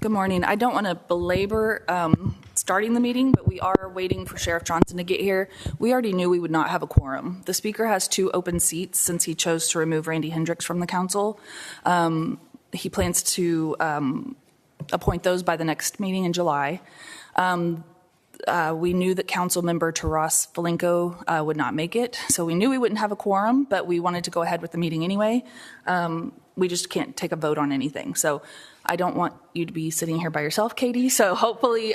Good morning. I don't want to belabor starting the meeting, but we are waiting for Sheriff Johnson to get here. We already knew we would not have a quorum. The speaker has 2 open seats since he chose to remove Randy Hendricks from the council. He plans to appoint those by the next meeting in July. We knew that council member Taras Falenko would not make it, so we knew we wouldn't have a quorum, but we wanted to go ahead with the meeting anyway. We just can't take a vote on anything. So I don't want you to be sitting here by yourself, Katie. So hopefully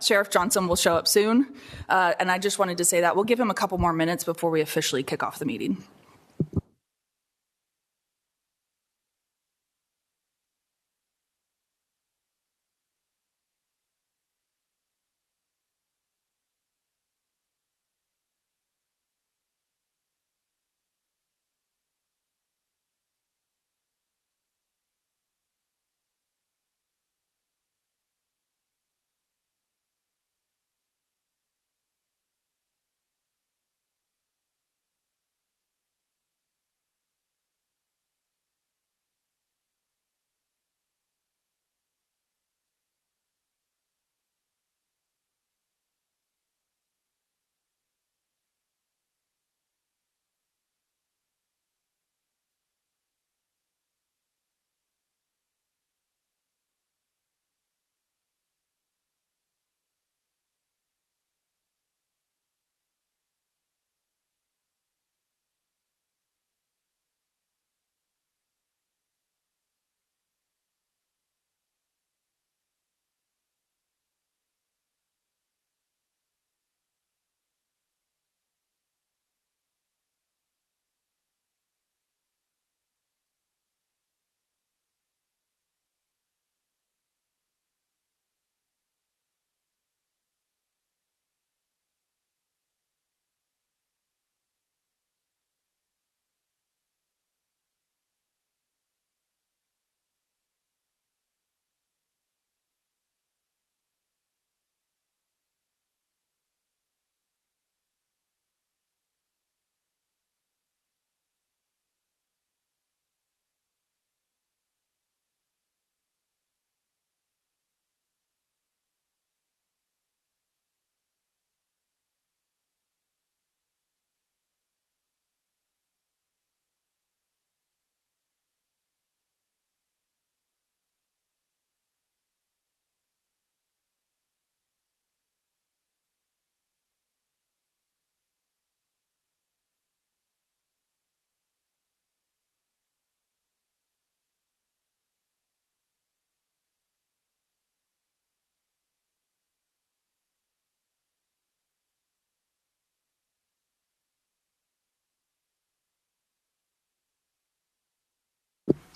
Sheriff Johnson will show up soon. And I just wanted to say that. We'll give him a couple more minutes before we officially kick off the meeting.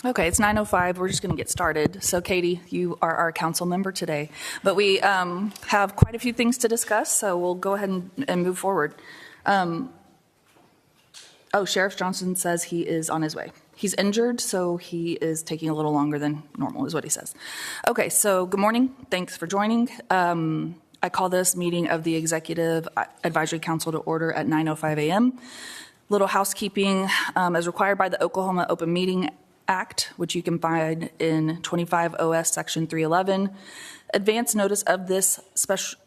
Okay, it's 9:05. We're just going to get started. So, Katie, you are our council member today. But we have quite a few things to discuss, so we'll go ahead and move forward. Sheriff Johnson says he is on his way. He's injured, so he is taking a little longer than normal, is what he says. Okay, so good morning. Thanks for joining. I call this meeting of the Executive Advisory Council to order at 9:05 a.m. Little housekeeping, as required by the Oklahoma Open Meeting Act, which you can find in 25 OS Section 311. Advance notice of this special,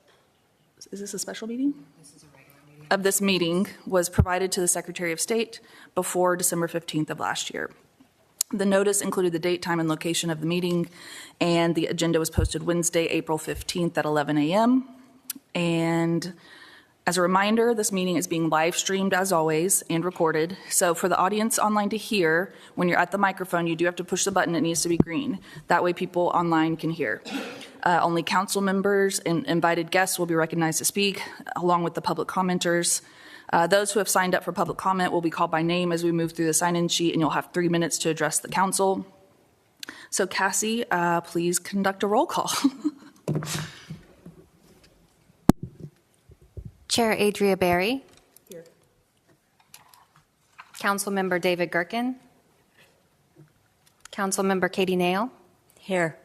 is this a special meeting? This is a regular meeting. Of this meeting was provided to the Secretary of State before December 15th of last year. The notice included the date, time, and location of the meeting, and the agenda was posted Wednesday, April 15th at 11 a.m. And as a reminder, this meeting is being live streamed as always and recorded. So for the audience online to hear, when you're at the microphone, you do have to push the button. It needs to be green. That way people online can hear. Only council members and invited guests will be recognized to speak, along with the public commenters. Those who have signed up for public comment will be called by name as we move through the sign-in sheet, and you'll have 3 minutes to address the council. So Cassie, please conduct a roll call. Chair Adria Berry. Here. Councilmember David Gerken. Councilmember Katie Nail. Here.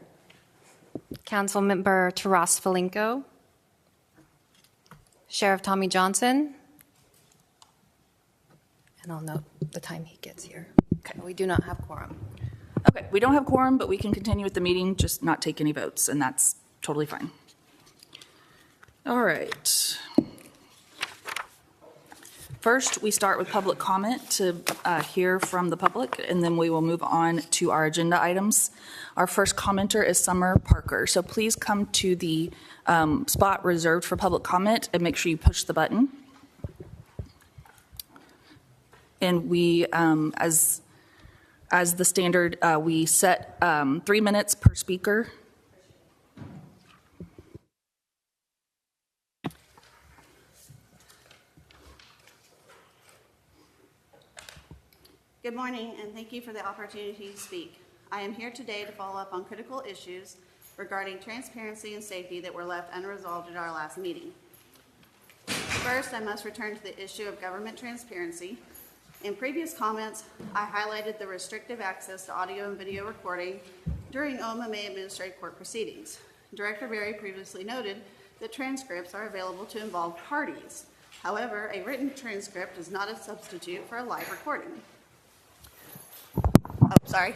Councilmember Taras Falenko. Sheriff Tommy Johnson. And I'll note the time he gets here. Okay. We do not have quorum. Okay, we don't have quorum, but we can continue with the meeting, just not take any votes, and that's totally fine. All right. First, we start with public comment to hear from the public, and then we will move on to our agenda items. Our first commenter is Summer Parker. So please come to the spot reserved for public comment and make sure you push the button. And we, as the standard, we set 3 minutes per speaker. Good morning, and thank you for the opportunity to speak. I am here today to follow up on critical issues regarding transparency and safety that were left unresolved at our last meeting. First, I must return to the issue of government transparency. In previous comments, I highlighted the restrictive access to audio and video recording during OMMA administrative court proceedings. Director Berry previously noted that transcripts are available to involved parties. However, a written transcript is not a substitute for a live recording. Sorry.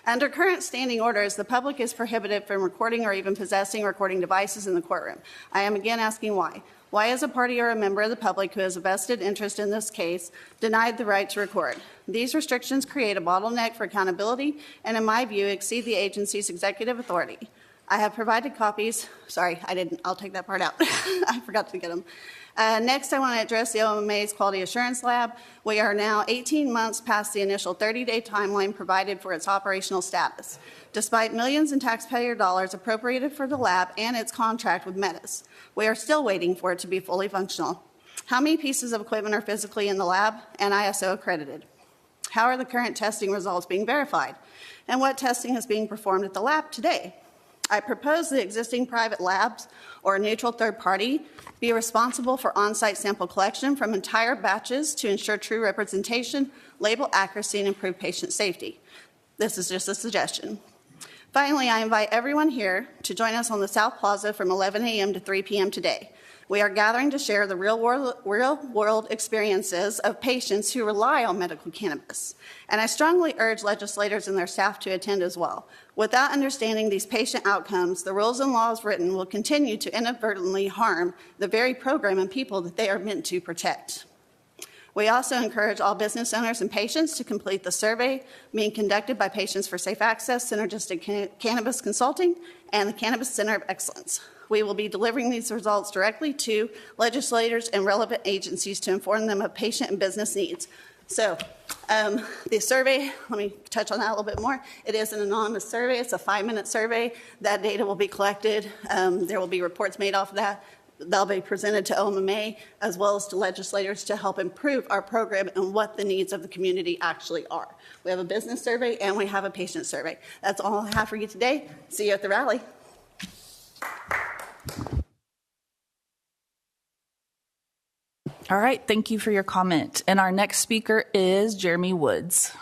Under current standing orders, the public is prohibited from recording or even possessing recording devices in the courtroom. I am again asking why. Why is a party or a member of the public who has a vested interest in this case denied the right to record? These restrictions create a bottleneck for accountability and, in my view, exceed the agency's executive authority. I have provided copies. Sorry, I didn't. I'll take that part out. I forgot to get them. Next, I want to address the OMMA's Quality Assurance Lab. We are now 18 months past the initial 30-day timeline provided for its operational status. Despite millions in taxpayer dollars appropriated for the lab and its contract with Metis, we are still waiting for it to be fully functional. How many pieces of equipment are physically in the lab and ISO accredited? How are the current testing results being verified? And what testing is being performed at the lab today? I propose the existing private labs or a neutral third party be responsible for on-site sample collection from entire batches to ensure true representation, label accuracy, and improve patient safety. This is just a suggestion. Finally, I invite everyone here to join us on the South Plaza from 11 a.m. to 3 p.m. today. We are gathering to share the real-world experiences of patients who rely on medical cannabis. And I strongly urge legislators and their staff to attend as well. Without understanding these patient outcomes, the rules and laws written will continue to inadvertently harm the very program and people that they are meant to protect. We also encourage all business owners and patients to complete the survey being conducted by Patients for Safe Access, Synergistic Cannabis Consulting, and the Cannabis Center of Excellence. We will be delivering these results directly to legislators and relevant agencies to inform them of patient and business needs. So the survey, let me touch on that a little bit more. It is an anonymous survey. It's a 5-minute survey. That data will be collected. There will be reports made off of that. They'll be presented to OMMA as well as to legislators to help improve our program and what the needs of the community actually are. We have a business survey and we have a patient survey. That's all I have for you today. See you at the rally. All right, thank you for your comment. And our next speaker is Jeremy Woods.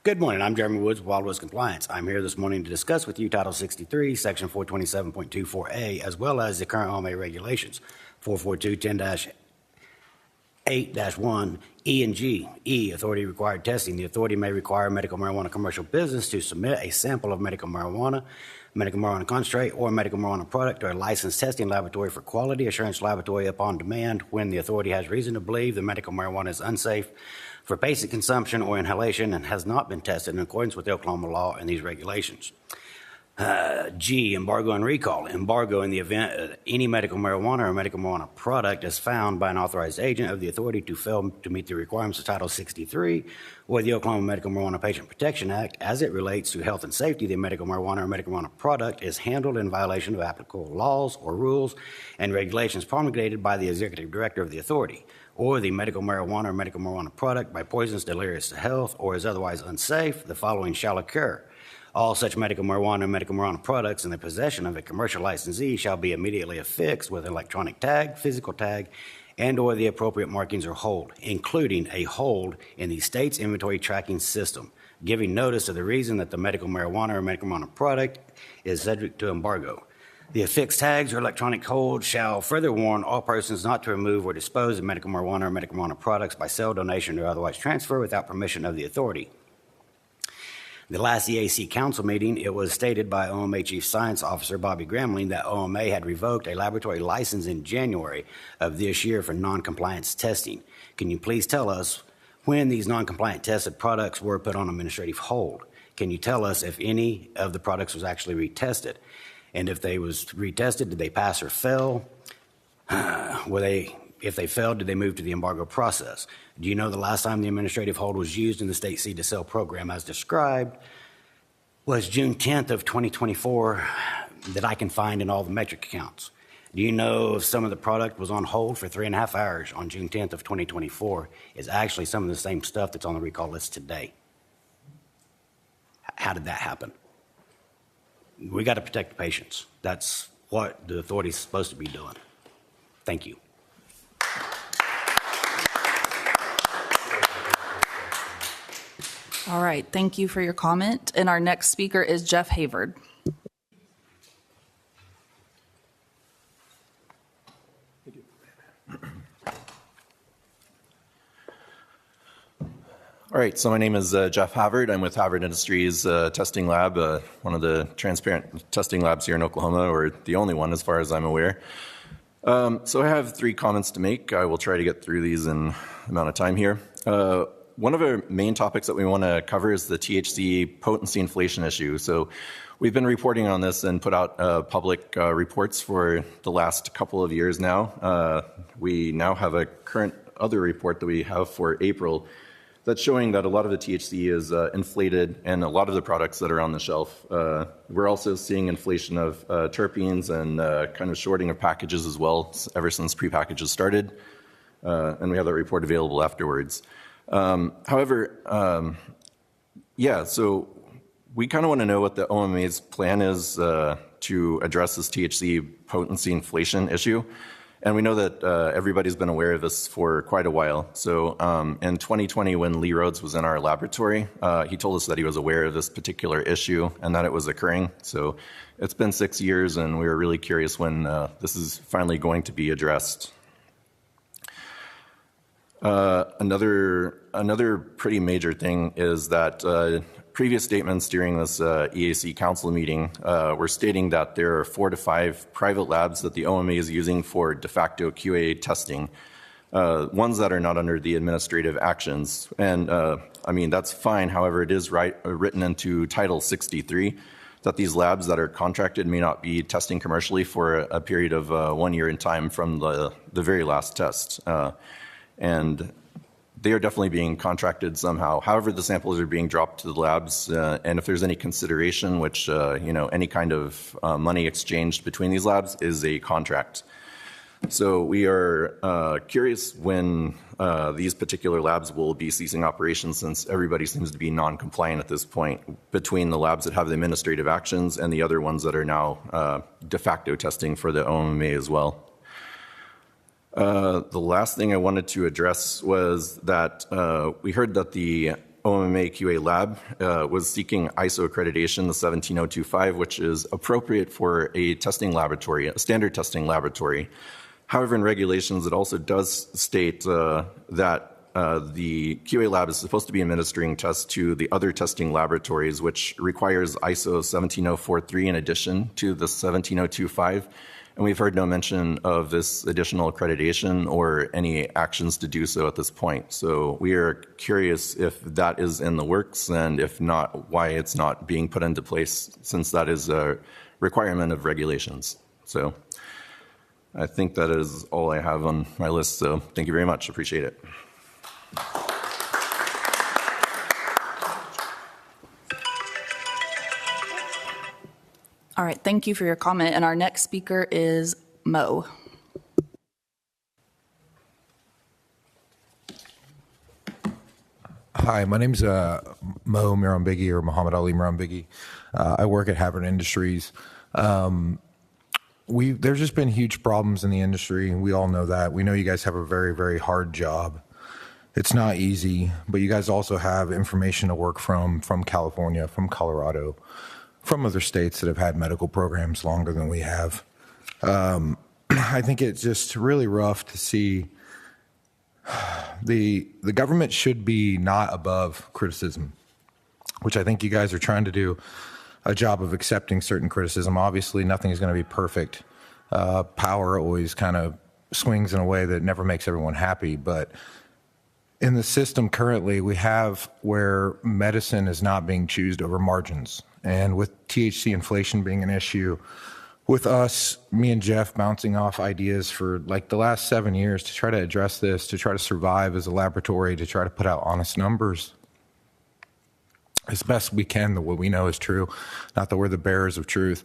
Good morning. I'm Jeremy Woods, Wild West Compliance. I'm here this morning to discuss with you Title 63, Section 427.24A, as well as the current OMMA regulations, 442-10-8-1, E and G. E, authority required testing. The authority may require a medical marijuana commercial business to submit a sample of medical marijuana concentrate, or medical marijuana product to a licensed testing laboratory for quality assurance laboratory upon demand when the authority has reason to believe the medical marijuana is unsafe for patient consumption or inhalation and has not been tested in accordance with the Oklahoma law and these regulations. G, embargo and recall. Embargo in the event any medical marijuana or medical marijuana product is found by an authorized agent of the authority to fail to meet the requirements of Title 63 or the Oklahoma Medical Marijuana Patient Protection Act as it relates to health and safety. The medical marijuana or medical marijuana product is handled in violation of applicable laws or rules and regulations promulgated by the executive director of the authority, or the medical marijuana or medical marijuana product by poisons deleterious to health or is otherwise unsafe, the following shall occur. All such medical marijuana and medical marijuana products in the possession of a commercial licensee shall be immediately affixed with electronic tag, physical tag, and/or the appropriate markings or hold, including a hold in the state's inventory tracking system, giving notice of the reason that the medical marijuana or medical marijuana product is subject to embargo. The affixed tags or electronic hold shall further warn all persons not to remove or dispose of medical marijuana or medical marijuana products by sale, donation, or otherwise transfer without permission of the authority. The last EAC council meeting, it was stated by OMMA Chief Science Officer Bobby Gramling that OMMA had revoked a laboratory license in January of this year for non-compliance testing. Can you please tell us when these non-compliant tested products were put on administrative hold? Can you tell us if any of the products was actually retested? And if they was retested, did they pass or fail? If they failed, did they move to the embargo process? Do you know the last time the administrative hold was used in the state seed to sell program as described was June 10th of 2024 that I can find in all the metric accounts? Do you know if some of the product was on hold for 3.5 hours on June 10th of 2024 is actually some of the same stuff that's on the recall list today? How did that happen? We got to protect the patients. That's what the authority is supposed to be doing. Thank you. All right, thank you for your comment. And our next speaker is Jeff Havard. All right, so my name is Jeff Havard. I'm with Havard Industries Testing Lab, one of the transparent testing labs here in Oklahoma, or the only one as far as I'm aware. So I have 3 comments to make. I will try to get through these in the amount of time here. One of our main topics that we want to cover is the THC potency inflation issue. So we've been reporting on this and put out public reports for the last couple of years now. We now have a current other report that we have for April that's showing that a lot of the THC is inflated in a lot of the products that are on the shelf. We're also seeing inflation of terpenes and kind of shorting of packages as well ever since prepackages started. And we have that report available afterwards. However, so we kind of want to know what the OMMA's plan is to address this THC potency inflation issue. And we know that everybody's been aware of this for quite a while. So in 2020, when Lee Rhodes was in our laboratory, he told us that he was aware of this particular issue and that it was occurring. So it's been 6 years, and we were really curious when this is finally going to be addressed. Another pretty major thing is that previous statements during this EAC council meeting were stating that there are 4 to 5 private labs that the OMMA is using for de facto QA testing, ones that are not under the administrative actions. And I mean, that's fine. However, it is written into Title 63 that these labs that are contracted may not be testing commercially for a period of 1 year in time from the very last test. And they are definitely being contracted somehow. However, the samples are being dropped to the labs, and if there's any consideration, which any kind of money exchanged between these labs is a contract. So we are curious when these particular labs will be ceasing operations, since everybody seems to be non-compliant at this point between the labs that have the administrative actions and the other ones that are now de facto testing for the OMMA as well. The last thing I wanted to address was that we heard that the OMMA QA lab was seeking ISO accreditation, the 17025, which is appropriate for a testing laboratory, a standard testing laboratory. However, in regulations, it also does state that the QA lab is supposed to be administering tests to the other testing laboratories, which requires ISO 17043 in addition to the 17025. And we've heard no mention of this additional accreditation or any actions to do so at this point. So we are curious if that is in the works, and if not, why it's not being put into place, since that is a requirement of regulations. So I think that is all I have on my list. So thank you very much. Appreciate it. All right, thank you for your comment. And our next speaker is Mo. Hi, my name's Mo Mirambighi, or Muhammad Ali Mirambighi. I work at Havard Industries. there's just been huge problems in the industry. We all know that. We know you guys have a very, very hard job. It's not easy, but you guys also have information to work from California, from Colorado, from other states that have had medical programs longer than we have. I think it's just really rough to see the government should be not above criticism, which I think you guys are trying to do a job of accepting certain criticism. Obviously, nothing is going to be perfect. Power always kind of swings in a way that never makes everyone happy. But in the system currently, we have where medicine is not being chosen over margins. And with THC inflation being an issue, with us, me and Jeff bouncing off ideas for like the last 7 years to try to address this, to try to survive as a laboratory, to try to put out honest numbers as best we can, what we know is true. Not that we're the bearers of truth.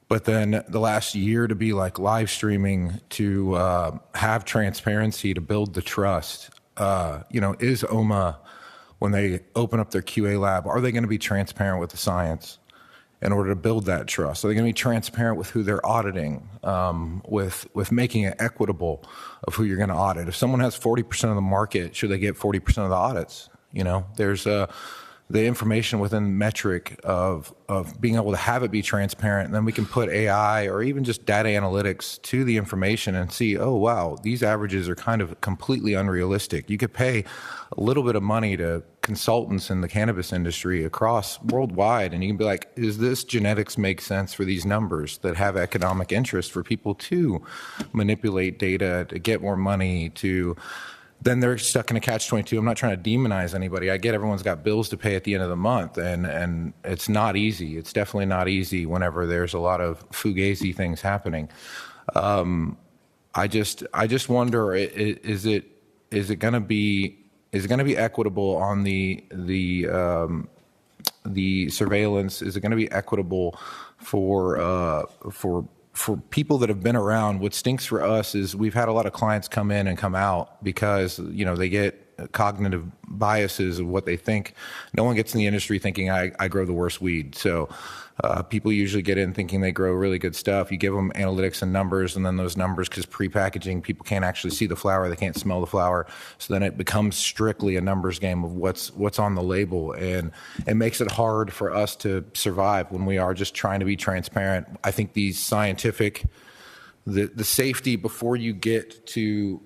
But then the last year to be like live streaming, to have transparency, to build the trust. Is OMMA, when they open up their QA lab, are they going to be transparent with the science in order to build that trust? Are they going to be transparent with who they're auditing, with making it equitable of who you're going to audit? If someone has 40% of the market, should they get 40% of the audits? There's the information within metric of being able to have it be transparent, and then we can put AI or even just data analytics to the information and see, oh, wow, these averages are kind of completely unrealistic. You could pay a little bit of money to consultants in the cannabis industry across worldwide, and you can be like, is this genetics make sense for these numbers that have economic interest for people to manipulate data, to get more money, to... Then they're stuck in a catch-22. I'm not trying to demonize anybody. I get everyone's got bills to pay at the end of the month, and it's not easy. It's definitely not easy whenever there's a lot of fugazi things happening. I just wonder, is it going to be equitable on the surveillance? Is it going to be equitable for people that have been around? What stinks for us is we've had a lot of clients come in and come out because, they get cognitive biases of what they think. No one gets in the industry thinking I grow the worst weed. So people usually get in thinking they grow really good stuff. You give them analytics and numbers, and then those numbers, because pre-packaging, people can't actually see the flower, they can't smell the flower. So then it becomes strictly a numbers game of what's on the label, and it makes it hard for us to survive when we are just trying to be transparent. I think these scientific, the safety before you get to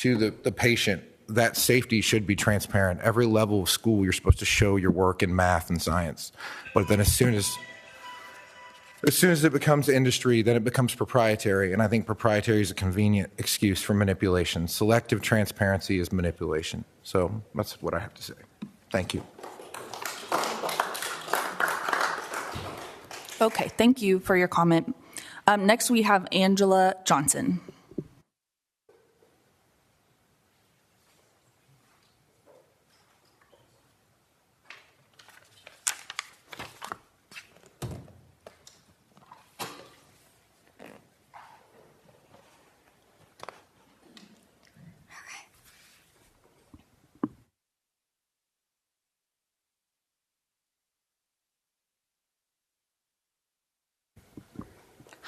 the patient, that safety should be transparent. Every level of school, you're supposed to show your work in math and science. But then as soon as it becomes industry, then it becomes proprietary. And I think proprietary is a convenient excuse for manipulation. Selective transparency is manipulation. So that's what I have to say. Thank you. Okay, thank you for your comment. Next, we have Angela Johnson.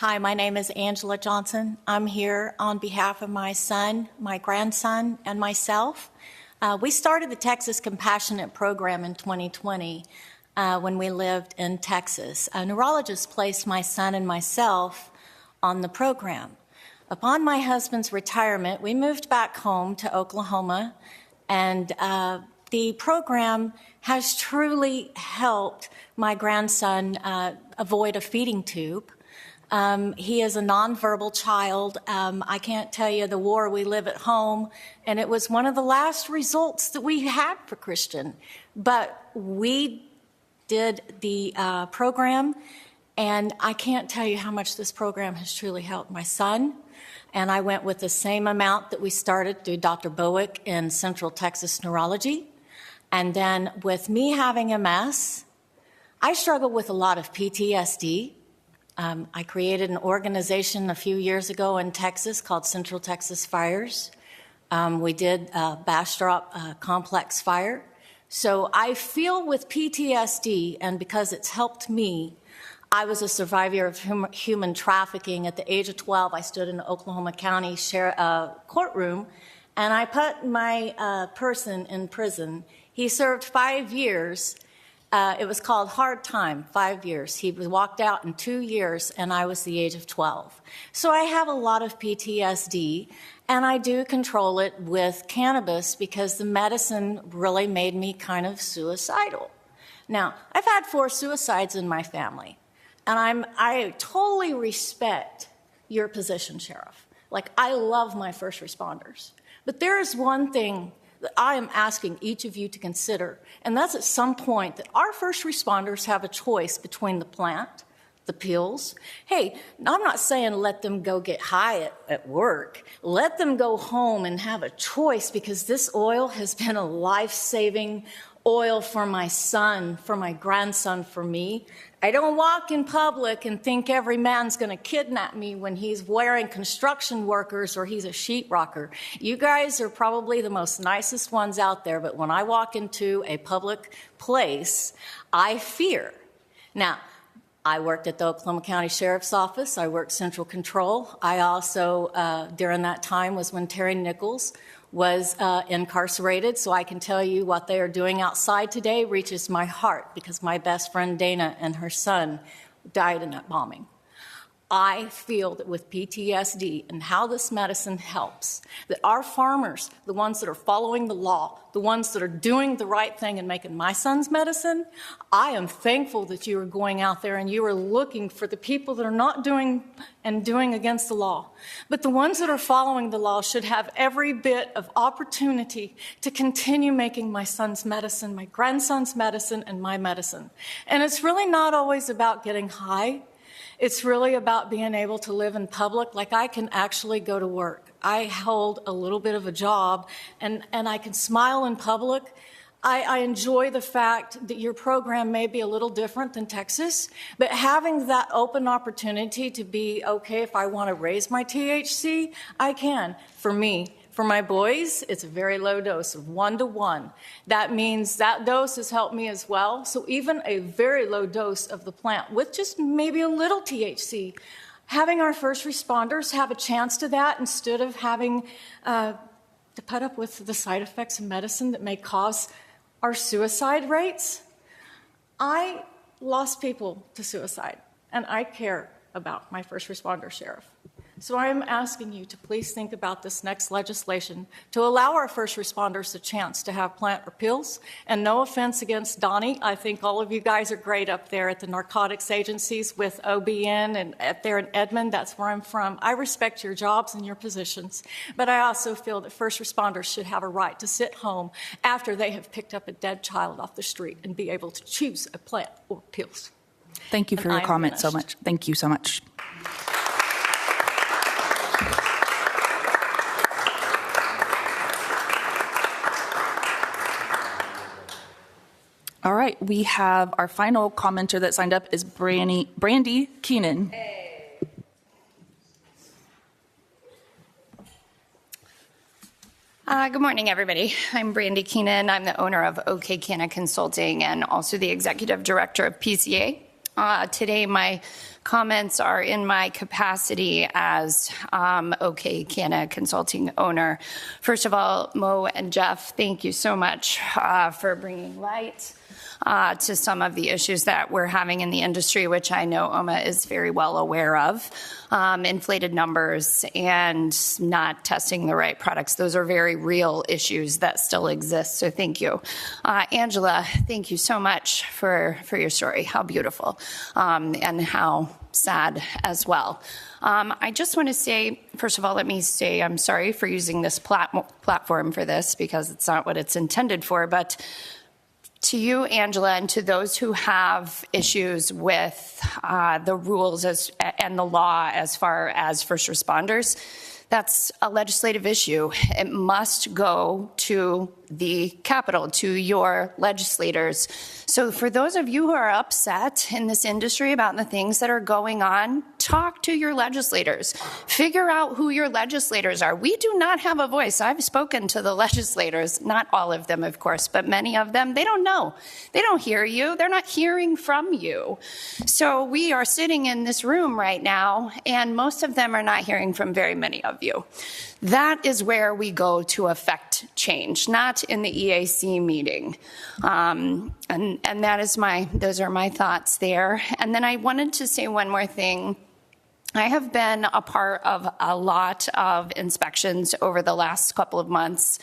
Hi, my name is Angela Johnson. I'm here on behalf of my son, my grandson, and myself. We started the Texas Compassionate Program in 2020 when we lived in Texas. A neurologist placed my son and myself on the program. Upon my husband's retirement, we moved back home to Oklahoma, and the program has truly helped my grandson avoid a feeding tube. He is a nonverbal child. I can't tell you the war we live at home, and it was one of the last results that we had for Christian. But we did the program, and I can't tell you how much this program has truly helped my son. And I went with the same amount that we started through Dr. Bowick in Central Texas Neurology. And then with me having MS, I struggle with a lot of PTSD. I created an organization a few years ago in Texas called Central Texas Fires. We did Bastrop Complex Fire. So I feel with PTSD, and because it's helped me, I was a survivor of human trafficking. At the age of 12, I stood in the Oklahoma County courtroom, and I put my person in prison. He served 5 years. It was called hard time, 5 years. He walked out in 2 years, and I was the age of 12. So I have a lot of PTSD, and I do control it with cannabis because the medicine really made me kind of suicidal. Now, I've had 4 suicides in my family, and I totally respect your position, Sheriff. Like, I love my first responders. But there is one thing that I am asking each of you to consider, and that's at some point that our first responders have a choice between the plant, the pills. Hey, I'm not saying let them go get high at work. Let them go home and have a choice, because this oil has been a life-saving oil for my son, for my grandson, for me. I don't walk in public and think every man's going to kidnap me when he's wearing construction workers or he's a sheetrocker. You guys are probably the most nicest ones out there, but when I walk into a public place, I fear. Now, I worked at the Oklahoma County Sheriff's Office. I worked Central Control. I also, during that time, was when Terry Nichols was incarcerated, so I can tell you what they are doing outside today reaches my heart, because my best friend Dana and her son died in that bombing. I feel that with PTSD and how this medicine helps, that our farmers, the ones that are following the law, the ones that are doing the right thing and making my son's medicine, I am thankful that you are going out there and you are looking for the people that are not doing against the law. But the ones that are following the law should have every bit of opportunity to continue making my son's medicine, my grandson's medicine, and my medicine. And it's really not always about getting high. It's really about being able to live in public. Like, I can actually go to work. I hold a little bit of a job, and I can smile in public. I enjoy the fact that your program may be a little different than Texas, but having that open opportunity to be, okay, if I want to raise my THC, I can. For me, for my boys, it's a very low dose of 1 to 1. That means that dose has helped me as well. So even a very low dose of the plant with just maybe a little THC, having our first responders have a chance to that instead of having to put up with the side effects of medicine that may cause our suicide rates. I lost people to suicide, and I care about my first responder, Sheriff. So I am asking you to please think about this next legislation to allow our first responders a chance to have plant or pills. And no offense against Donnie, I think all of you guys are great up there at the narcotics agencies with OBN and up there in Edmond. That's where I'm from. I respect your jobs and your positions, but I also feel that first responders should have a right to sit home after they have picked up a dead child off the street and be able to choose a plant or pills. Thank you for your comment so much. Thank you so much. All right, we have our final commenter that signed up is Brandy Keenan. Hey. Good morning, everybody. I'm Brandy Keenan. I'm the owner of OK Canna Consulting and also the executive director of PCA. Today, my comments are in my capacity as OK Canna Consulting owner. First of all, Mo and Jeff, thank you so much for bringing light to some of the issues that we're having in the industry, which I know OMMA is very well aware of. Inflated numbers and not testing the right products. Those are very real issues that still exist, so thank you. Angela, thank you so much for your story. How beautiful and how sad as well. I just want to say, first of all, let me say I'm sorry for using this platform for this, because it's not what it's intended for, but to you, Angela, and to those who have issues with the rules and the law as far as first responders, that's a legislative issue. It must go to the Capitol, to your legislators. So for those of you who are upset in this industry about the things that are going on, talk to your legislators. Figure out who your legislators are. We do not have a voice. I've spoken to the legislators, not all of them, of course, but many of them. They don't know. They don't hear you. They're not hearing from you. So we are sitting in this room right now, and most of them are not hearing from very many of you. That is where we go to affect change, not in the EAC meeting. And that is those are my thoughts there. And then I wanted to say one more thing. I have been a part of a lot of inspections over the last couple of months.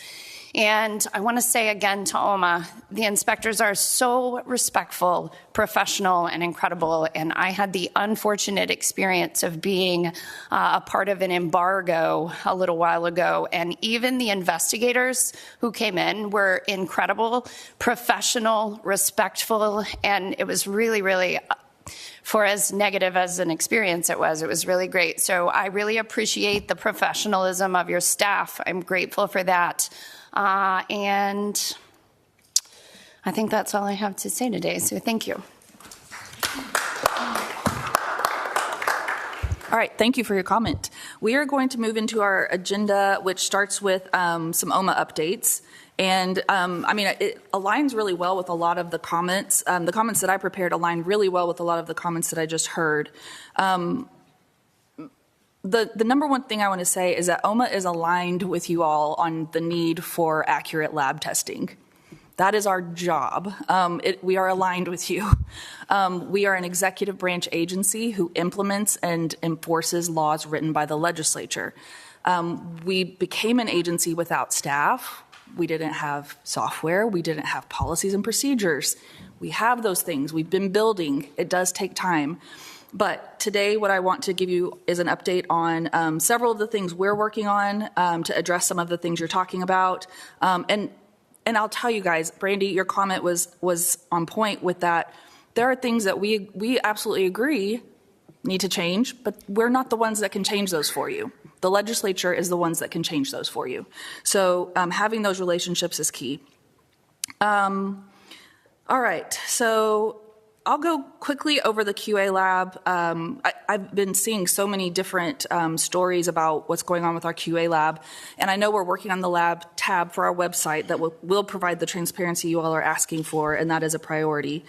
And I want to say again to OMMA, the inspectors are so respectful, professional, and incredible. And I had the unfortunate experience of being a part of an embargo a little while ago. And even the investigators who came in were incredible, professional, respectful, and it was really, really, for as negative as an experience it was really great. So I really appreciate the professionalism of your staff. I'm grateful for that. And I think that's all I have to say today, so thank you. All right, thank you for your comment. We are going to move into our agenda, which starts with some OMMA updates. And it aligns really well with a lot of the comments. The comments that I prepared align really well with a lot of the comments that I just heard. The number one thing I want to say is that OMMA is aligned with you all on the need for accurate lab testing. That is our job. We are aligned with you. We are an executive branch agency who implements and enforces laws written by the legislature. We became an agency without staff. We didn't have software. We didn't have policies and procedures. We have those things. We've been building. It does take time. But today, what I want to give you is an update on several of the things we're working on to address some of the things you're talking about. And I'll tell you guys, Brandy, your comment was on point with that. There are things that we absolutely agree need to change, but we're not the ones that can change those for you. The legislature is the ones that can change those for you. So having those relationships is key. All right, so I'll go quickly over the QA lab. I've been seeing so many different stories about what's going on with our QA lab, and I know we're working on the lab tab for our website that will provide the transparency you all are asking for, and that is a priority.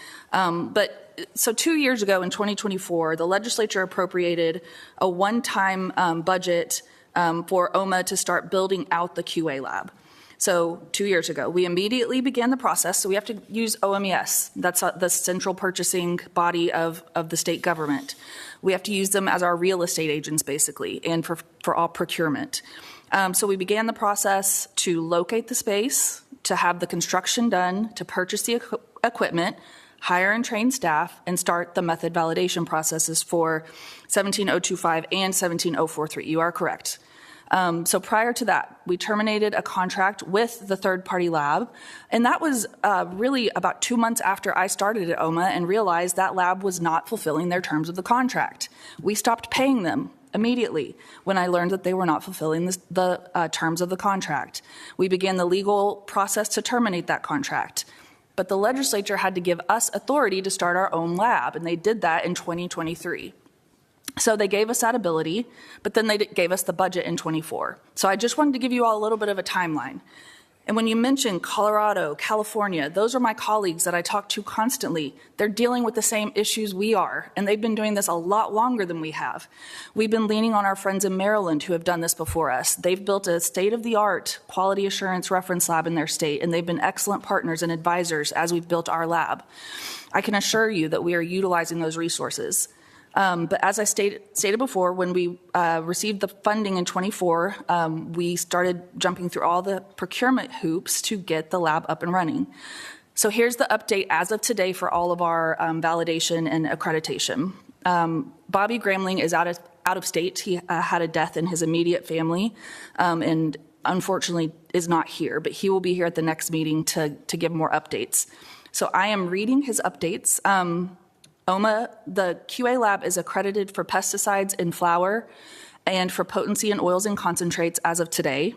So 2 years ago in 2024, the legislature appropriated a one-time budget for OMMA to start building out the QA lab. So 2 years ago, we immediately began the process. So we have to use OMMS. That's the central purchasing body of the state government. We have to use them as our real estate agents, basically, and for all procurement. So we began the process to locate the space, to have the construction done, to purchase the equipment, hire and train staff, and start the method validation processes for 17025 and 17043. You are correct. So prior to that, we terminated a contract with the third-party lab, and that was really about 2 months after I started at OMMA and realized that lab was not fulfilling their terms of the contract. We stopped paying them immediately when I learned that they were not fulfilling the terms of the contract. We began the legal process to terminate that contract, but the legislature had to give us authority to start our own lab, and they did that in 2023. So they gave us that ability, but then they gave us the budget in 24. So I just wanted to give you all a little bit of a timeline. And when you mention Colorado, California, those are my colleagues that I talk to constantly. They're dealing with the same issues we are, and they've been doing this a lot longer than we have. We've been leaning on our friends in Maryland who have done this before us. They've built a state-of-the-art quality assurance reference lab in their state, and they've been excellent partners and advisors as we've built our lab. I can assure you that we are utilizing those resources. But as I stated before, when we received the funding in 24, we started jumping through all the procurement hoops to get the lab up and running. So here's the update as of today for all of our validation and accreditation. Bobby Gramling is out of state. He had a death in his immediate family and unfortunately is not here, but he will be here at the next meeting to give more updates. So I am reading his updates. OMMA, the QA lab is accredited for pesticides in flour and for potency in oils and concentrates as of today.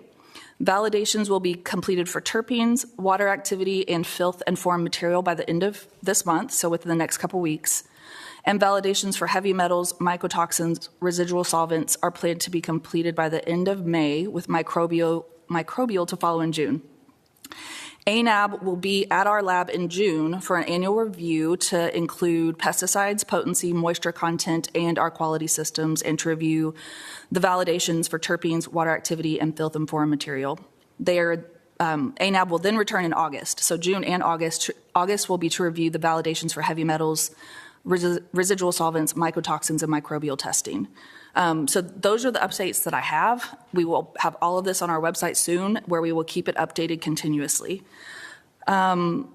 Validations will be completed for terpenes, water activity, and filth and foreign material by the end of this month, so within the next couple weeks. And validations for heavy metals, mycotoxins, residual solvents are planned to be completed by the end of May, with microbial to follow in June. ANAB will be at our lab in June for an annual review to include pesticides, potency, moisture content, and our quality systems, and to review the validations for terpenes, water activity, and filth and foreign material. ANAB will then return in August. So June and August will be to review the validations for heavy metals, residual solvents, mycotoxins, and microbial testing. So those are the updates that I have. We will have all of this on our website soon, where we will keep it updated continuously. And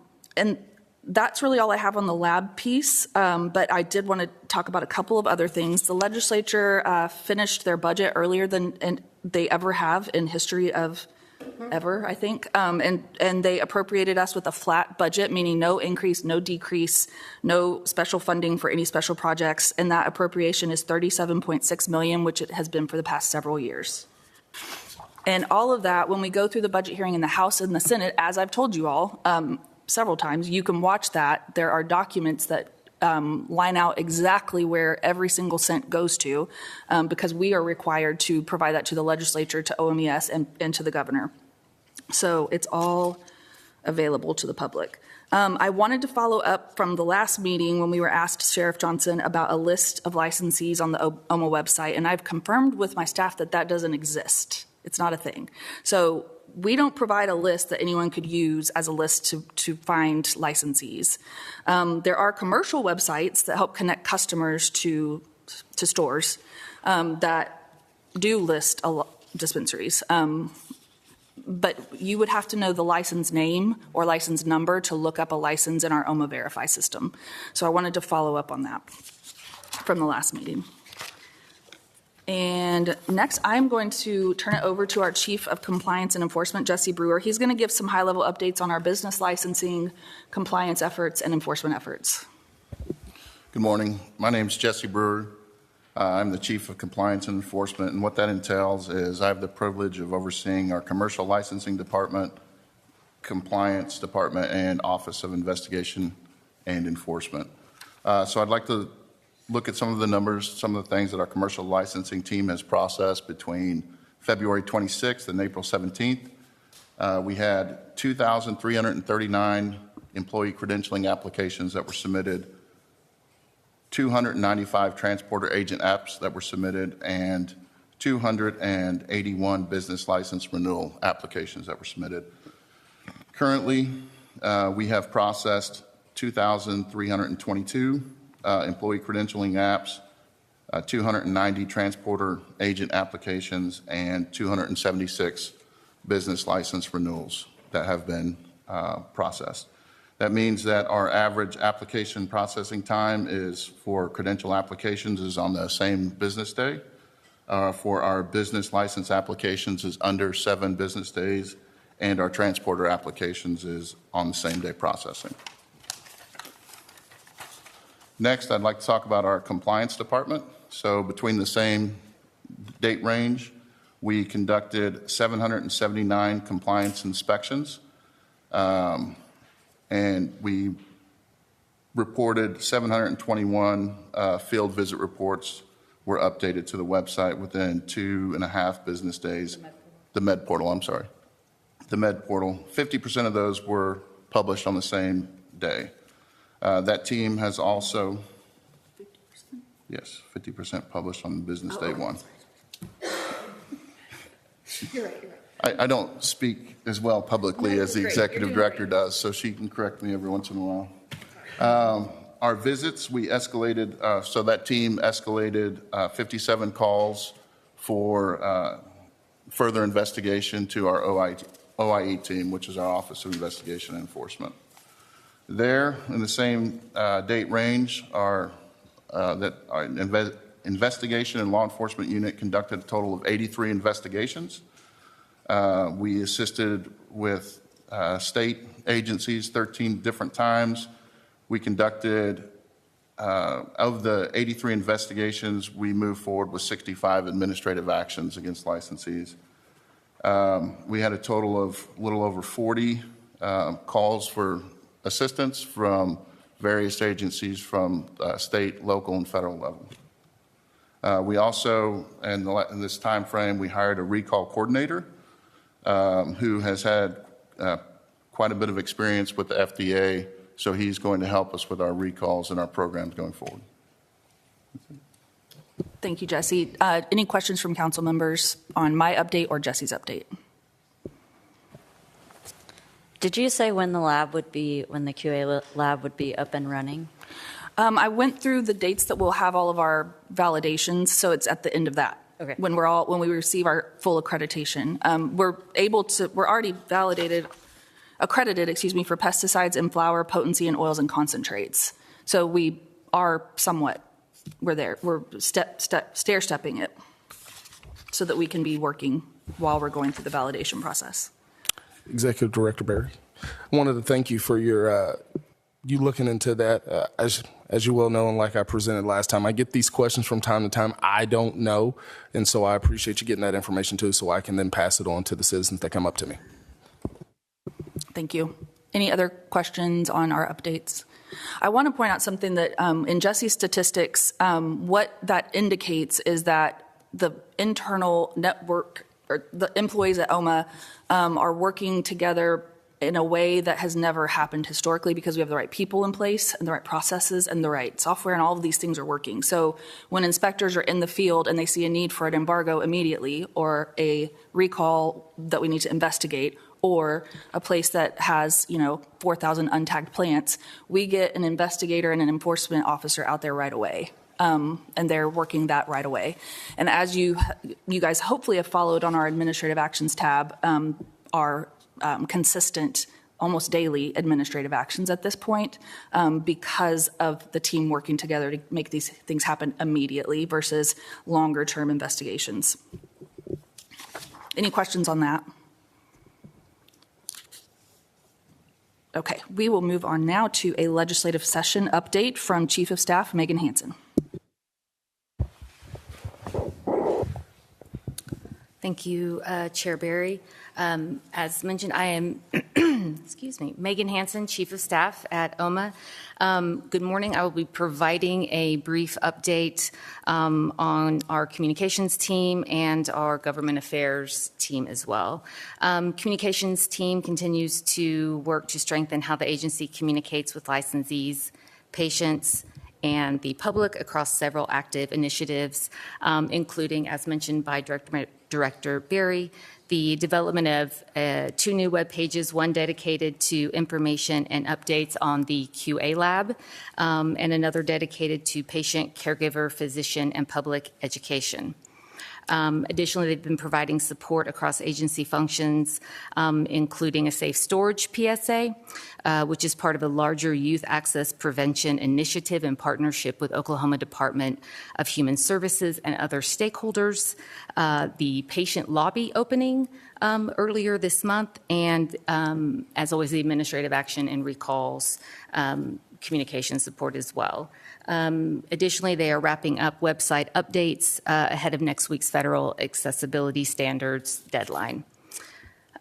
that's really all I have on the lab piece, but I did want to talk about a couple of other things. The legislature finished their budget earlier than they ever have in history of ever, I think, and they appropriated us with a flat budget, meaning no increase, no decrease, no special funding for any special projects, and that appropriation is $37.6 million, which it has been for the past several years. And all of that, when we go through the budget hearing in the House and the Senate, as I've told you all several times, you can watch that. There are documents that line out exactly where every single cent goes to, because we are required to provide that to the legislature, to OMES, and to the governor. So it's all available to the public. I wanted to follow up from the last meeting when we were asked Sheriff Johnson about a list of licensees on the OMMA website, and I've confirmed with my staff that that doesn't exist. It's not a thing. So we don't provide a list that anyone could use as a list to find licensees. There are commercial websites that help connect customers to stores that do list dispensaries. But you would have to know the license name or license number to look up a license in our OMMA Verify system. So I wanted to follow up on that from the last meeting. And next, I'm going to turn it over to our Chief of Compliance and Enforcement, Jesse Brewer. He's going to give some high-level updates on our business licensing, compliance efforts, and enforcement efforts. Good morning. My name is Jesse Brewer. I'm the Chief of Compliance and Enforcement, and what that entails is I have the privilege of overseeing our Commercial Licensing Department, Compliance Department, and Office of Investigation and Enforcement. So I'd like to look at some of the numbers, some of the things that our commercial licensing team has processed between February 26th and April 17th. We had 2,339 employee credentialing applications that were submitted, 295 transporter agent apps that were submitted, and 281 business license renewal applications that were submitted. Currently, we have processed 2,322 employee credentialing apps, 290 transporter agent applications, and 276 business license renewals that have been processed. That means that our average application processing time is for credential applications is on the same business day. For our business license applications is under 7 business days, and our transporter applications is on the same day processing. Next, I'd like to talk about our compliance department. So between the same date range, we conducted 779 compliance inspections, and we reported 721 field visit reports were updated to the website within 2.5 business days. The Med Portal, I'm sorry. The Med Portal, 50% of those were published on the same day. That team has also, 50%? Yes, 50% published on business day one. You're right. I don't speak as well publicly as the executive director does, so she can correct me every once in a while. Our visits, we escalated, so that team escalated 57 calls for further investigation to our OIE team, which is our Office of Investigation and Enforcement. There, in the same date range, our investigation and law enforcement unit conducted a total of 83 investigations. We assisted with state agencies 13 different times. We conducted, of the 83 investigations, we moved forward with 65 administrative actions against licensees. We had a total of a little over 40 calls for assistance from various agencies from state, local, and federal level. We also, in this time frame, we hired a recall coordinator who has had quite a bit of experience with the FDA, so he's going to help us with our recalls and our programs going forward. Thank you, Jesse. Any questions from council members on my update or Jesse's update? Did you say when the QA lab would be up and running? I went through the dates that we'll have all of our validations, so it's at the end of that. Okay. When we receive our full accreditation, we're already accredited, for pesticides in flour, potency, and oils and concentrates. So we are we're there. We're stair-stepping it so that we can be working while we're going through the validation process. Executive Director Berry, I wanted to thank you for your you looking into that. As you well know, and like I presented last time, I get these questions from time to time. I don't know, and so I appreciate you getting that information too, so I can then pass it on to the citizens that come up to me. Thank you. Any other questions on our updates? I want to point out something that in Jesse's statistics, what that indicates is that the internal network or the employees at OMMA are working together in a way that has never happened historically because we have the right people in place and the right processes and the right software, and all of these things are working. So when inspectors are in the field and they see a need for an embargo immediately, or a recall that we need to investigate, or a place that has 4,000 untagged plants, we get an investigator and an enforcement officer out there right away. And they're working that right away. And as you guys hopefully have followed on our administrative actions tab, our consistent, almost daily administrative actions at this point, because of the team working together to make these things happen immediately versus longer term investigations. Any questions on that? Okay, we will move on now to a legislative session update from Chief of Staff Megan Hansen. Thank you, Chair Berry. As mentioned, I am, Megan Hansen, Chief of Staff at OMMA. Good morning. I will be providing a brief update on our communications team and our government affairs team as well. Communications team continues to work to strengthen how the agency communicates with licensees, patients, and the public across several active initiatives, including, as mentioned by Director Berry, the development of 2 new web pages, one dedicated to information and updates on the QA lab, and another dedicated to patient, caregiver, physician, and public education. Additionally, they've been providing support across agency functions, including a safe storage PSA, which is part of a larger youth access prevention initiative in partnership with Oklahoma Department of Human Services and other stakeholders, the patient lobby opening earlier this month, and as always, the administrative action and recalls communication support as well. Additionally, they are wrapping up website updates ahead of next week's federal accessibility standards deadline.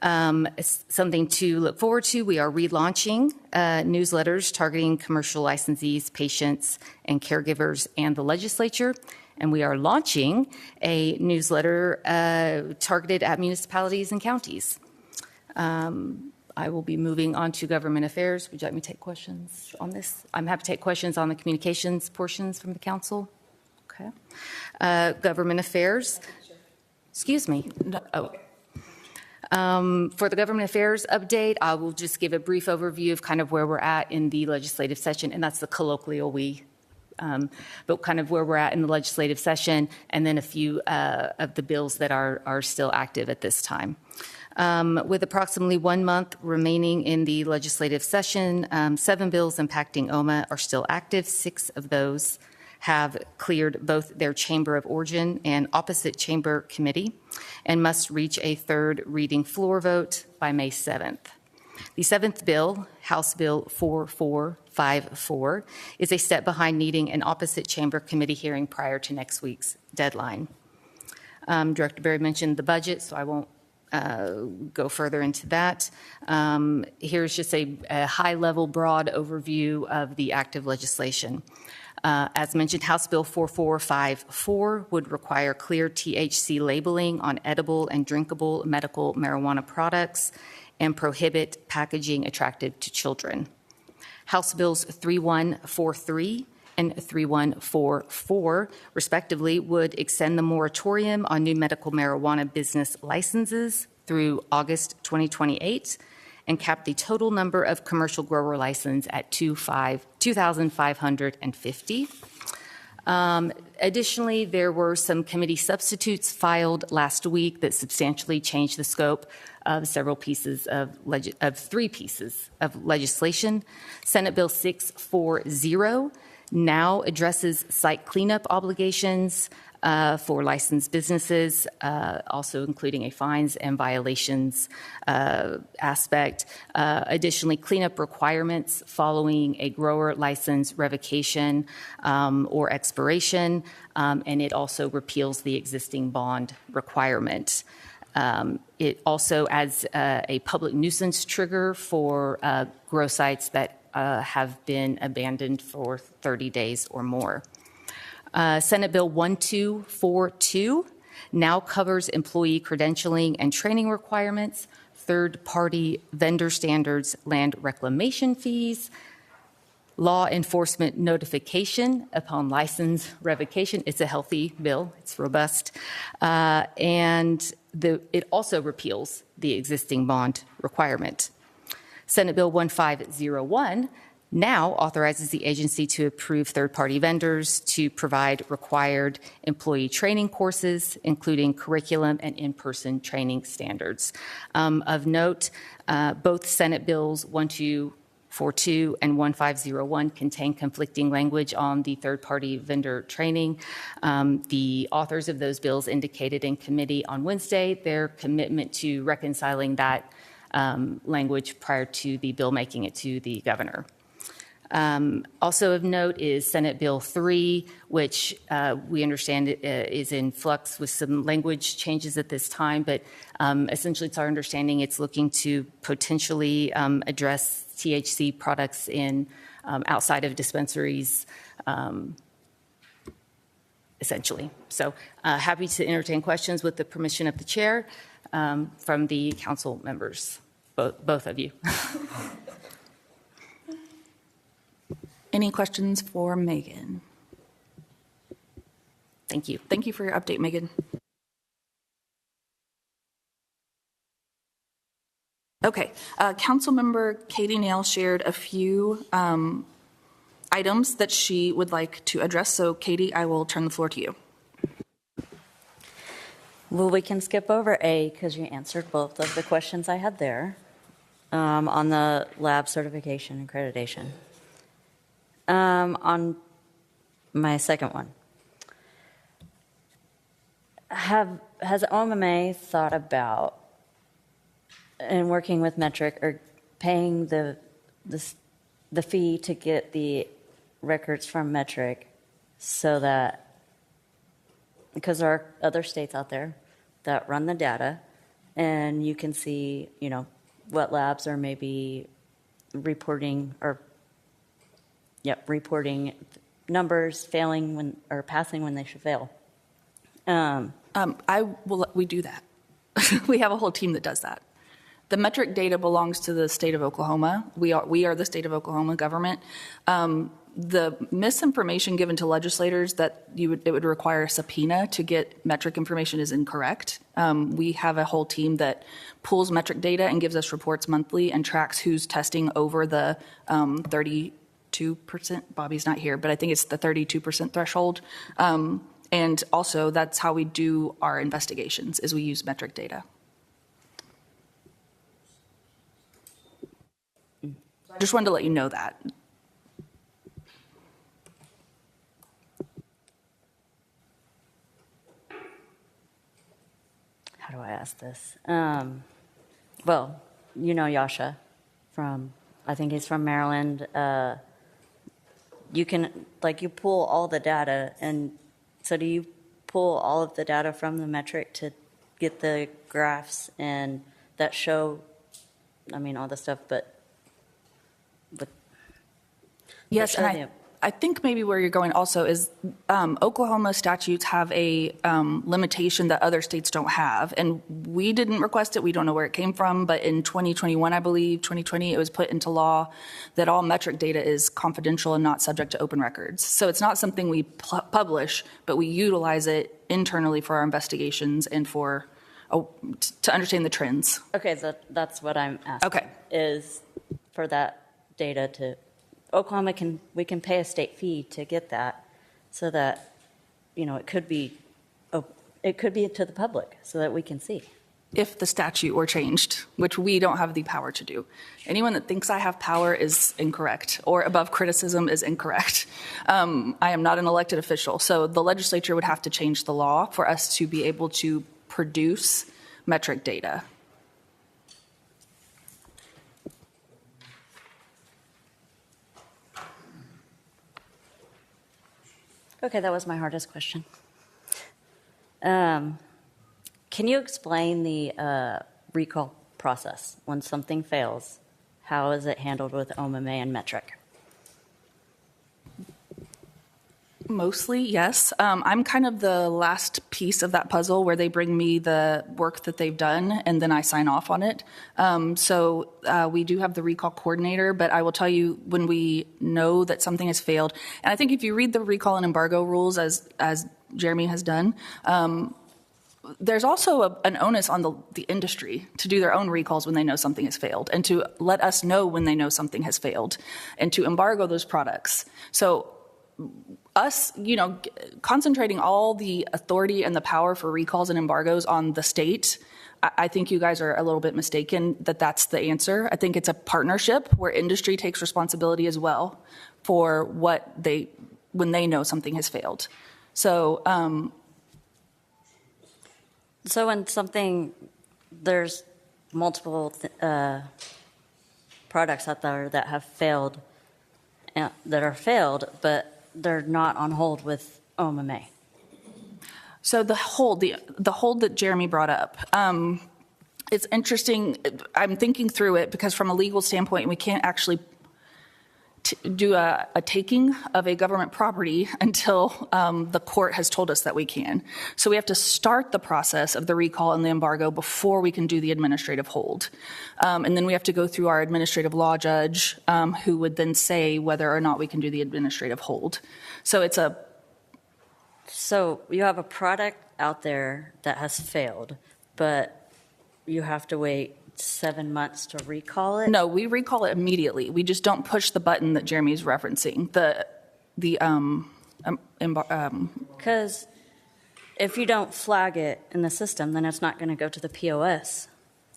Something to look forward to, we are relaunching newsletters targeting commercial licensees, patients, and caregivers and the legislature. And we are launching a newsletter targeted at municipalities and counties. I will be moving on to government affairs. Would you like me to take questions on this? I'm happy to take questions on the communications portions from the council. Okay. Government affairs. Excuse me. For the government affairs update, I will just give a brief overview of kind of where we're at in the legislative session, and that's the colloquial but kind of where we're at in the legislative session, and then a few of the bills that are still active at this time. With approximately 1 month remaining in the legislative session, 7 bills impacting OMMA are still active. 6 of those have cleared both their chamber of origin and opposite chamber committee and must reach a 3rd reading floor vote by May 7th. The 7th bill, House Bill 4454, is a step behind needing an opposite chamber committee hearing prior to next week's deadline. Director Berry mentioned the budget, so I won't go further into that. Here's just a high-level, broad overview of the active legislation. As mentioned, House Bill 4454 would require clear THC labeling on edible and drinkable medical marijuana products and prohibit packaging attractive to children. House Bills 3143 and 3144, respectively, would extend the moratorium on new medical marijuana business licenses through August 2028 and cap the total number of commercial grower licenses at 2,550. Additionally, there were some committee substitutes filed last week that substantially changed the scope of three pieces of legislation. Senate Bill 640 now addresses site cleanup obligations for licensed businesses, also including a fines and violations aspect. Additionally, cleanup requirements following a grower license revocation or expiration, and it also repeals the existing bond requirement. It also adds a public nuisance trigger for grow sites that have been abandoned for 30 days or more. Senate Bill 1242 now covers employee credentialing and training requirements, third-party vendor standards, land reclamation fees, law enforcement notification upon license revocation. It's a healthy bill. It's robust. And it also repeals the existing bond requirement. Senate Bill 1501 now authorizes the agency to approve third-party vendors to provide required employee training courses, including curriculum and in-person training standards. Of note, both Senate Bills 1242 and 1501 contain conflicting language on the third-party vendor training. The authors of those bills indicated in committee on Wednesday their commitment to reconciling that language prior to the bill making it to the governor. Also of note is Senate Bill 3, which we understand is in flux with some language changes at this time, but essentially it's our understanding it's looking to potentially address THC products in outside of dispensaries, essentially. So happy to entertain questions with the permission of the chair from the council members, both of you. Any questions for Megan? Thank you. Thank you for your update, Megan. Okay, Councilmember Katie Nail shared a few items that she would like to address. So, Katie, I will turn the floor to you. Well, we can skip over A because you answered both of the questions I had there on the lab certification and accreditation. On my second one, has OMMA thought about, in working with Metric, or paying the fee to get the records from Metric, so that, because there are other states out there that run the data, and you can see, what labs are maybe reporting numbers failing when, or passing when they should fail. We do that. We have a whole team that does that. The metric data belongs to the state of Oklahoma. We are the state of Oklahoma government. The misinformation given to legislators that it would require a subpoena to get metric information is incorrect. We have a whole team that pulls metric data and gives us reports monthly and tracks who's testing over the 32%. Bobby's not here, but I think it's the 32% threshold. And also, that's how we do our investigations, is we use metric data. I just wanted to let you know that. How do I ask this? Well, Yasha I think he's from Maryland. You can, you pull all the data, and so do you pull all of the data from the metric to get the graphs and that show, I mean, all the stuff, but Yes, show and the- I think maybe where you're going also is Oklahoma statutes have a limitation that other states don't have. And we didn't request it. We don't know where it came from. But in 2021, I believe, 2020, it was put into law that all metric data is confidential and not subject to open records. So it's not something we publish, but we utilize it internally for our investigations and for to understand the trends. Okay, that's what I'm asking. Okay. Is for that data to Oklahoma we can pay a state fee to get that, so that it could be to the public so that we can see. If the statute were changed, which we don't have the power to do. Anyone that thinks I have power is incorrect, or above criticism is incorrect. I am not an elected official, so the legislature would have to change the law for us to be able to produce metric data. Okay, that was my hardest question. Can you explain the recall process when something fails? How is it handled with OMMA and metric? Mostly, yes. I'm kind of the last piece of that puzzle where they bring me the work that they've done and then I sign off on it. So we do have the recall coordinator, but I will tell you when we know that something has failed, and I think if you read the recall and embargo rules as Jeremy has done, there's also an onus on the industry to do their own recalls when they know something has failed and to let us know when they know something has failed and to embargo those products. So us, concentrating all the authority and the power for recalls and embargoes on the state, I think you guys are a little bit mistaken that that's the answer. I think it's a partnership where industry takes responsibility as well for when they know something has failed. So, So when there's multiple products out there that have failed, but they're not on hold with OMMA. So the hold that Jeremy brought up, it's interesting. I'm thinking through it because from a legal standpoint, we can't actually do a taking of a government property until the court has told us that we can. So we have to start the process of the recall and the embargo before we can do the administrative hold. And then we have to go through our administrative law judge who would then say whether or not we can do the administrative hold. So So you have a product out there that has failed, but you have to wait 7 months to recall it? No, we recall it immediately. We just don't push the button that Jeremy's referencing. Because if you don't flag it in the system, then it's not going to go to the POS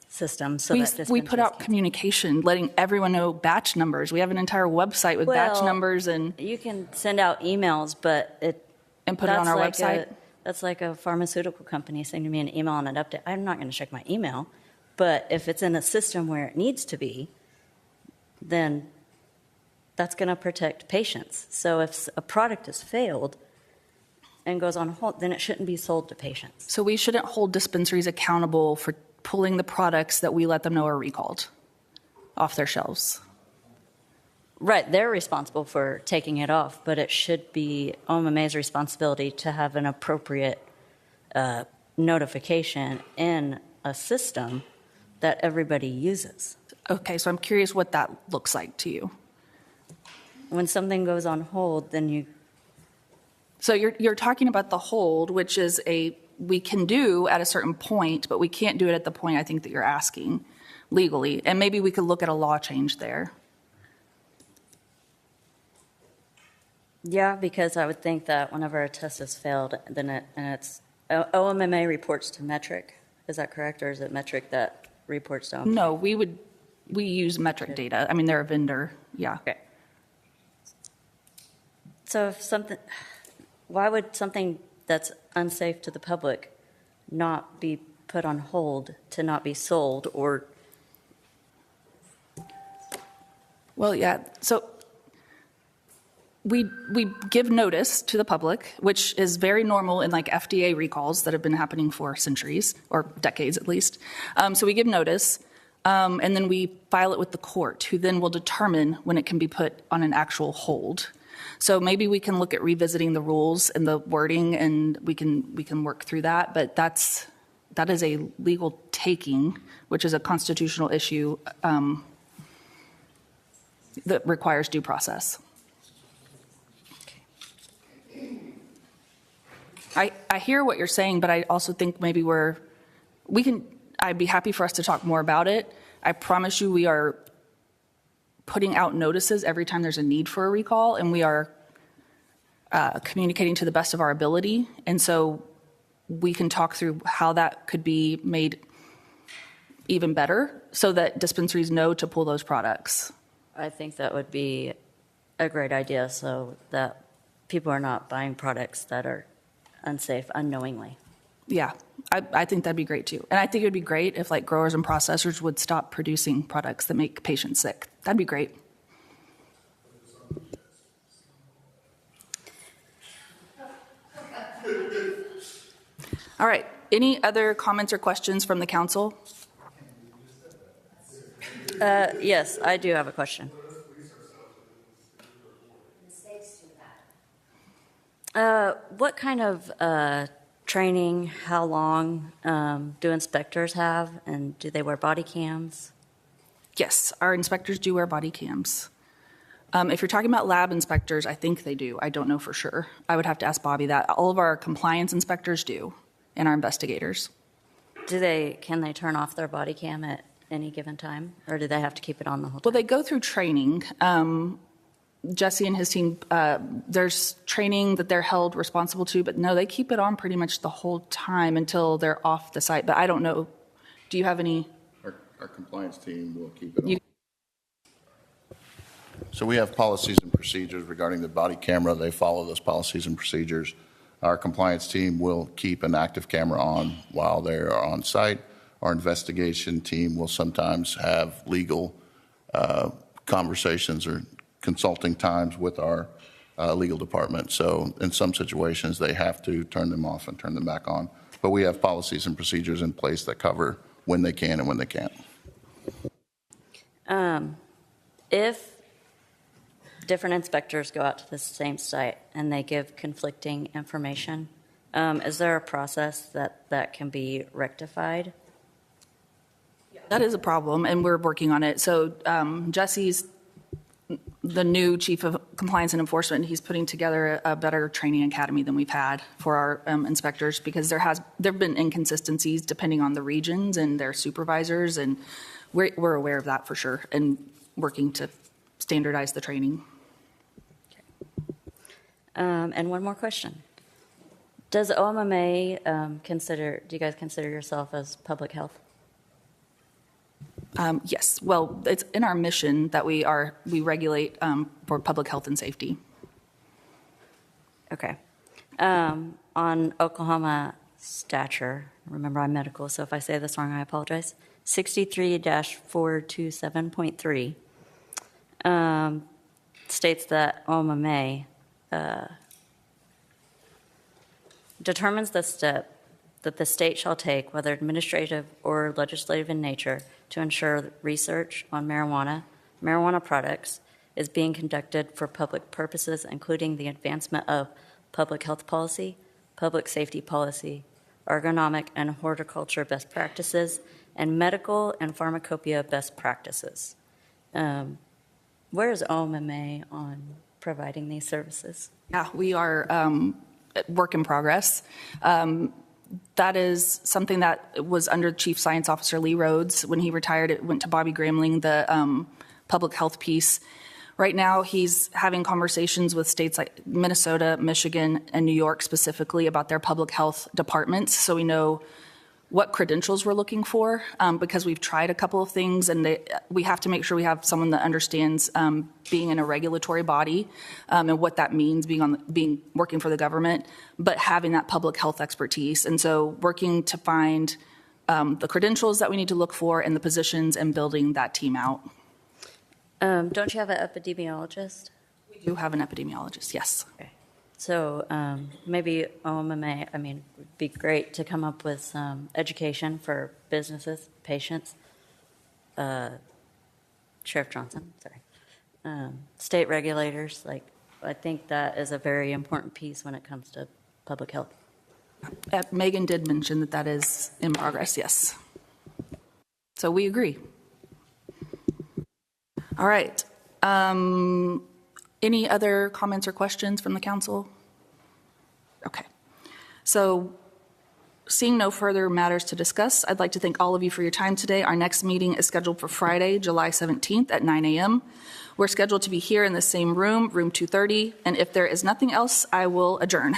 system. So we put out communication, letting everyone know batch numbers. We have an entire website with batch numbers, and you can send out emails, but put it on our website. That's like a pharmaceutical company sending me an email on an update. I'm not going to check my email. But if it's in a system where it needs to be, then that's going to protect patients. So if a product has failed and goes on hold, then it shouldn't be sold to patients. So we shouldn't hold dispensaries accountable for pulling the products that we let them know are recalled off their shelves. Right, they're responsible for taking it off, but it should be OMMA's responsibility to have an appropriate notification in a system that everybody uses. Okay, so I'm curious what that looks like to you. When something goes on hold, then you... So you're talking about the hold, which is we can do at a certain point, but we can't do it at the point I think that you're asking legally. And maybe we could look at a law change there. Yeah, because I would think that whenever a test has failed, then it's OMMA reports to metric. Is that correct, or is it metric that reports to OMMA? No, we use metric data. I mean, they're a vendor. Yeah. Okay. So why would something that's unsafe to the public not be put on hold to not be sold or? Well, yeah. So we give notice to the public, which is very normal in like FDA recalls that have been happening for centuries or decades at least. So we give notice, and then we file it with the court, who then will determine when it can be put on an actual hold. So maybe we can look at revisiting the rules and the wording, and we can work through that. But that is a legal taking, which is a constitutional issue that requires due process. I hear what you're saying, but I also think maybe I'd be happy for us to talk more about it. I promise you we are putting out notices every time there's a need for a recall, and we are communicating to the best of our ability. And so we can talk through how that could be made even better so that dispensaries know to pull those products. I think that would be a great idea so that people are not buying products that are unsafe unknowingly. Yeah, I think that'd be great too. And I think it would be great if like growers and processors would stop producing products that make patients sick. That'd be great. All right, any other comments or questions from the council? Yes, I do have a question. What kind of training, how long do inspectors have, and do they wear body cams? Yes, our inspectors do wear body cams. If you're talking about lab inspectors, I think they do. I don't know for sure. I would have to ask Bobby that. All of our compliance inspectors do, and our investigators. Can they turn off their body cam at any given time, or do they have to keep it on the whole time? Well, they go through training. Jesse and his team, there's training that they're held responsible to, but no, they keep it on pretty much the whole time until they're off the site. But I don't know. Do you have any? Our compliance team will keep it on. So we have policies and procedures regarding the body camera. They follow those policies and procedures. Our compliance team will keep an active camera on while they're on site. Our investigation team will sometimes have legal conversations or consulting times with our legal department. So in some situations, they have to turn them off and turn them back on. But we have policies and procedures in place that cover when they can and when they can't. If different inspectors go out to the same site and they give conflicting information, is there a process that can be rectified? That is a problem, and we're working on it. So Jesse's the new chief of compliance and enforcement. He's putting together a better training academy than we've had for our inspectors, because there have been inconsistencies depending on the regions and their supervisors, and we're aware of that for sure, and working to standardize the training. And one more question. Does OMMA do you guys consider yourself as public health? Yes. Well, it's in our mission that we regulate for public health and safety. Okay. On Oklahoma stature, remember I'm medical, so if I say this wrong, I apologize. 63-427.3 states that OMMA determines the step that the state shall take, whether administrative or legislative in nature, to ensure that research on marijuana products is being conducted for public purposes, including the advancement of public health policy, public safety policy, ergonomic and horticulture best practices, and medical and pharmacopoeia best practices. Where is OMMA on providing these services? Yeah, we are work in progress. That is something that was under Chief Science Officer Lee Rhodes. When he retired, it went to Bobby Gramling, the public health piece. Right now, he's having conversations with states like Minnesota, Michigan, and New York specifically about their public health departments, so we know what credentials we're looking for, because we've tried a couple of things, and we have to make sure we have someone that understands being in a regulatory body and what that means, working for the government, but having that public health expertise. And so working to find the credentials that we need to look for and the positions, and building that team out. Don't you have an epidemiologist? We do have an epidemiologist, yes. Okay. So maybe OMMA, I mean, it would be great to come up with some education for businesses, patients, Sheriff Johnson, sorry, state regulators. Like, I think that is a very important piece when it comes to public health. Megan did mention that that is in progress, yes. So we agree. All right. Any other comments or questions from the council? Okay. So seeing no further matters to discuss, I'd like to thank all of you for your time today. Our next meeting is scheduled for Friday, July 17th at 9 a.m. We're scheduled to be here in the same room, room 230, and if there is nothing else, I will adjourn.